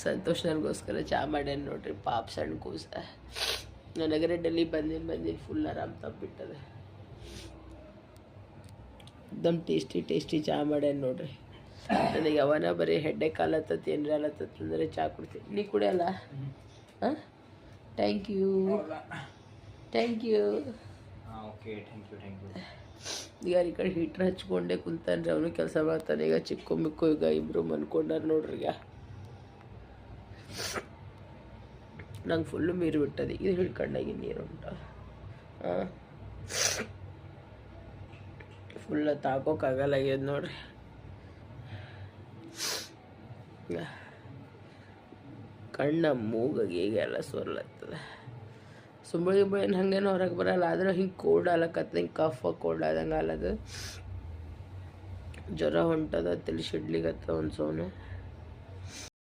ಸಂತೋಷ್ ನನಗೋಸ್ಕರ ಚಾ ಮಾಡ್ಯಾನ ನೋಡ್ರಿ, ಪಾಪ ಸಣ್ಣ ಕೂಸ. ನನಗರೆ ಡೆಲ್ಲಿ ಬಂದಿನಿ ಫುಲ್ ಆರಾಮ್ ತಪ್ಪಿಬಿಟ್ಟದೆ. एकदम ಟೇಸ್ಟಿ ಚಾ ಮಾಡ್ಯಾನ ನೋಡ್ರಿ. ನನಗೆ ಅವನ ಬರೀ ಹೆಡ್ಡೇಕ್ ಆಲತ್ತತ್ ಏನ್ರ ಆಲತ್ತತ್ ಅಂದರೆ ಚಾ ಕೊಡ್ತೀನಿ. ನೀ ಕುಡಿಯಲ್ಲ? ಹಾಂ, thank you. Okay, thank you. ಈಗ ಈ ಕಡೆ ಹೀಟ್ರ್ ಹಚ್ಕೊಂಡೆ ಕುಂತಾನ್ರಿ, ಅವನು ಕೆಲಸ ಮಾಡ್ತಾನೆ. ಈಗ ಚಿಕ್ಕು ಮಿಕ್ಕು ಈಗ ಇಬ್ಬರು ಮನ್ಕೊಂಡಾರ ನೋಡ್ರಿ. ಈಗ ನಂಗೆ ಫುಲ್ಲು ಮೀರು ಬಿಟ್ಟದೆ. ಇದು ಹಿಡ್ಕೊಂಡಾಗಿ ನೀರು ಉಂಟ. ಹಾಂ, ಫುಲ್ಲ ತಾಕೋಕ್ಕಾಗಲ್ಲಾಗ್ಯದ ನೋಡ್ರಿ. ಕಣ್ಣ ಮೂಗಾಗಿ ಈಗೆಲ್ಲ ಸೋರ್ಲತ್ತದ. ಸುಂಬಳಿ ಏನು ಹಂಗೇನೋ ಹೊರಗೆ ಬರಲ್ಲ, ಆದ್ರೆ ಹಿಂಗೆ ಕೋಲ್ಡ್ ಆಲಕತ್ತ, ಹಿಂಗೆ ಕಫ ಕೋಲ್ಡ್ ಆದಂಗೆ ಆಲದು. ಜ್ವರ ಹೊಂಟದ, ತಲೆ ಸಿಡ್ಲಿಗತ್ತ ಒಂದು ಸೋನೆ.